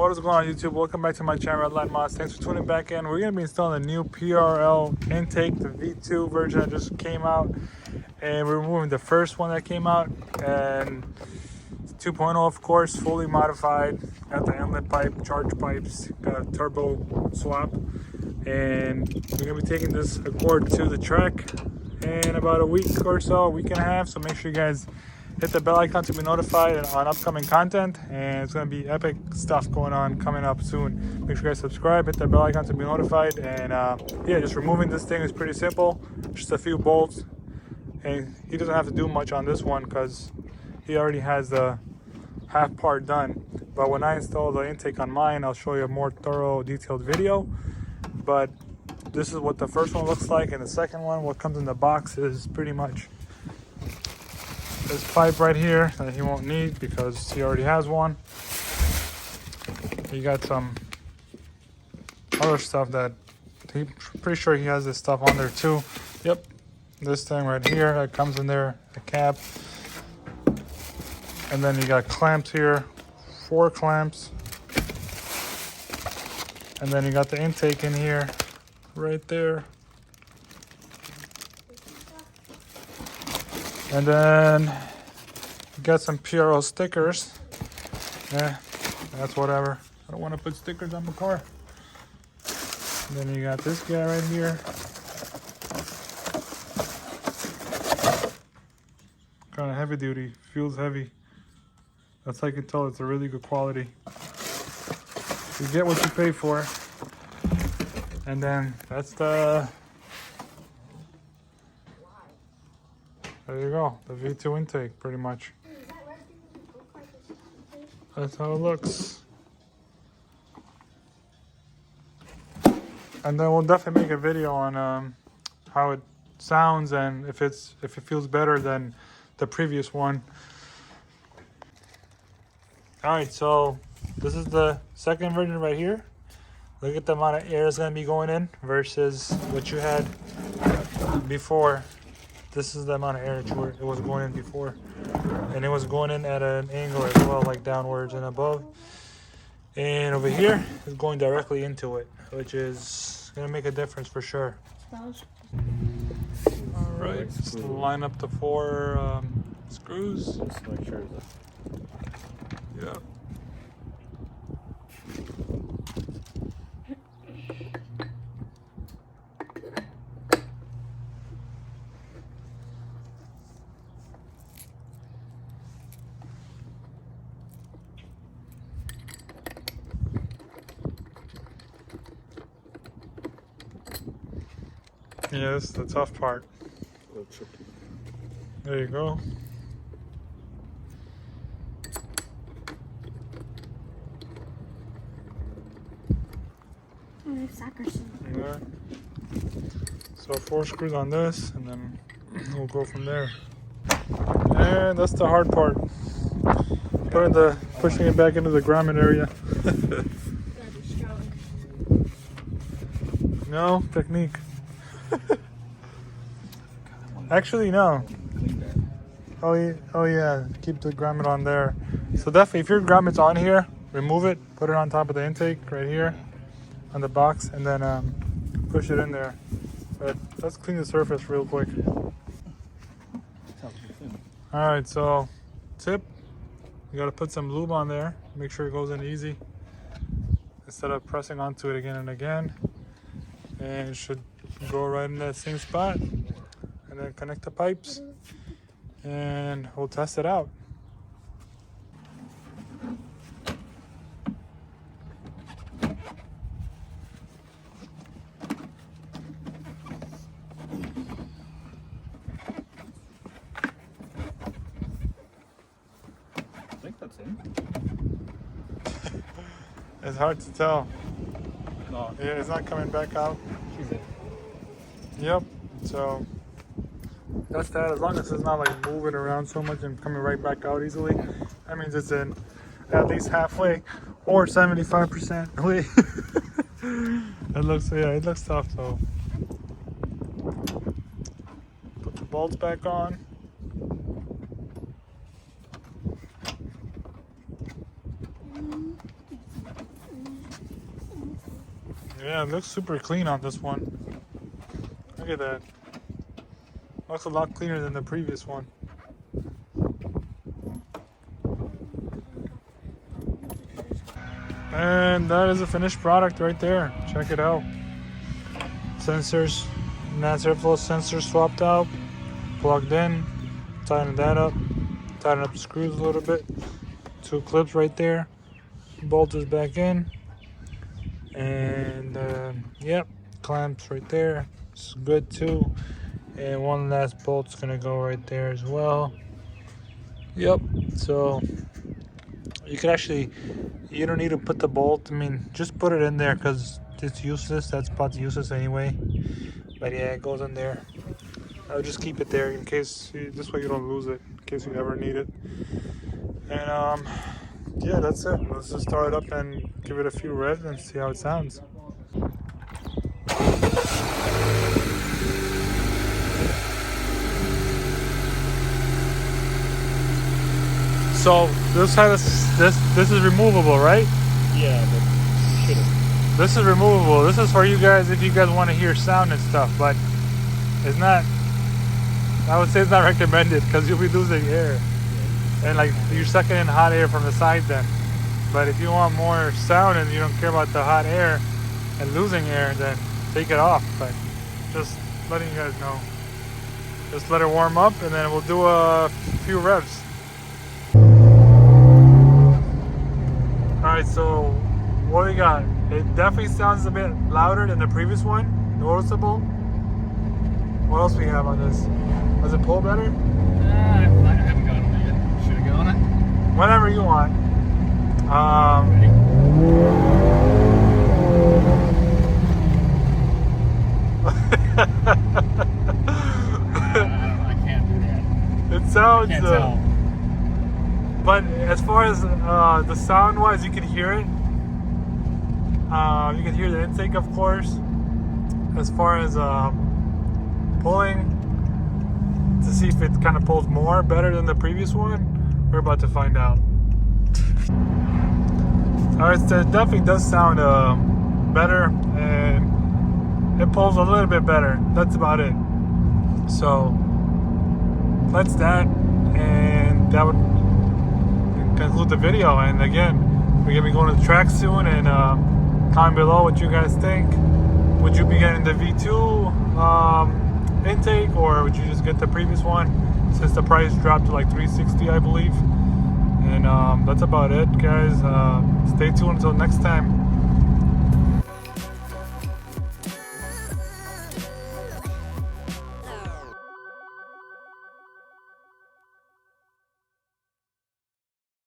What is going on, YouTube? Welcome back to my channel, Redline Mods. Thanks for tuning back in. We're going to be installing a new PRL intake, the V2 version that just came out. And we're removing the first one that came out. And 2.0, of course, fully modified. Got the inlet pipe, charge pipes, got a turbo swap. And we're going to be taking this Accord to the track in about a week or so, a week and a half. So make sure you guys hit the bell icon to be notified on upcoming content, and it's going to be epic stuff going on coming up soon. Make sure you guys subscribe, hit the bell icon to be notified, and yeah, just removing this thing is pretty simple. Just a few bolts, and he doesn't have to do much on this one because he already has the half part done. But when I install the intake on mine, I'll show you a more thorough, detailed video. But this is what the first one looks like, and the second one, what comes in the box, is pretty much this pipe right here that he won't need because he already has one. He got some other stuff that he pretty sure he has this stuff on there too. Yep, this thing right here that comes in there, the cap. And then you got clamps here, 4 clamps. And then you got the intake in here, right there. And then you got some PRL stickers. Yeah, that's whatever. I don't want to put stickers on my car. And then you got this guy right here. Kind of heavy duty, feels heavy. That's how you can tell it's a really good quality. You get what you pay for. And then that's the... There you go, the V2 intake, pretty much. That's how it looks. And then we'll definitely make a video on how it sounds and if it feels better than the previous one. All right, so this is the second version right here. Look at the amount of air that's gonna be going in versus what you had before. This is the amount of air it was going in before. And it was going in at an angle as well, like downwards and above. And over here, it's going directly into it, which is gonna make a difference for sure. All right, just line up the 4 screws. Just make sure that. Yeah. Yeah, this is the tough part. There you go. Yeah. So 4 screws on this, and then we'll go from there. And that's the hard part. Pushing it back into the grommet area. No technique. Actually, no. Oh yeah, keep the grommet on there. So definitely, if your grommet's on here, remove it, put it on top of the intake right here on the box, and then push it in there. But let's clean the surface real quick. All right, so tip, you gotta put some lube on there. Make sure it goes in easy instead of pressing onto it again and again. And it should go right in that same spot. And then connect the pipes, and we'll test it out. I think that's in. It's hard to tell. No. Yeah, it's not coming back out. She's in. Yep, so that's that. As long as it's not like moving around so much and coming right back out easily, that means it's in at least halfway or 75% way. It looks tough though. Put the bolts back on. Yeah, it looks super clean on this one. Look at that. Looks a lot cleaner than the previous one. And that is a finished product right there. Check it out. Sensors, mass airflow sensor swapped out, plugged in, tighten that up, tighten up the screws a little bit. 2 clips right there. Bolt is back in. And yep, clamps right there. It's good too. And one last bolt's gonna go right there as well. Yep, so you could actually, you don't need to put the bolt. I mean, just put it in there because it's useless. That spot's useless anyway. But yeah, it goes in there. I'll just keep it there in case, this way you don't lose it, in case you ever need it. And yeah, that's it. Let's just start it up and give it a few revs and see how it sounds. So this is removable, right? Yeah, but should've. This is removable. This is for you guys if you guys want to hear sound and stuff, but it's not. I would say it's not recommended because you'll be losing air, and like you're sucking in hot air from the side then. But if you want more sound and you don't care about the hot air and losing air, then take it off. But just letting you guys know. Just let it warm up, and then we'll do a few revs. Alright, so what we got? It definitely sounds a bit louder than the previous one. Noticeable. What else we have on this? Does it pull better? I haven't got on it yet. Should I go on it? Whenever you want. Ready? I can't do that. It sounds. Can't tell. But as far as the sound wise, you can hear it. You can hear the intake, of course. As far as pulling, to see if it kind of pulls more better than the previous one, we're about to find out. Alright, so it definitely does sound better, and it pulls a little bit better. That's about it. So that's that, and that would conclude the video. And again, we're gonna be going to the track soon, and comment below what you guys think. Would you be getting the V2 intake, or would you just get the previous one since the price dropped to like $360, I believe? And that's about it, guys. Stay tuned until next time.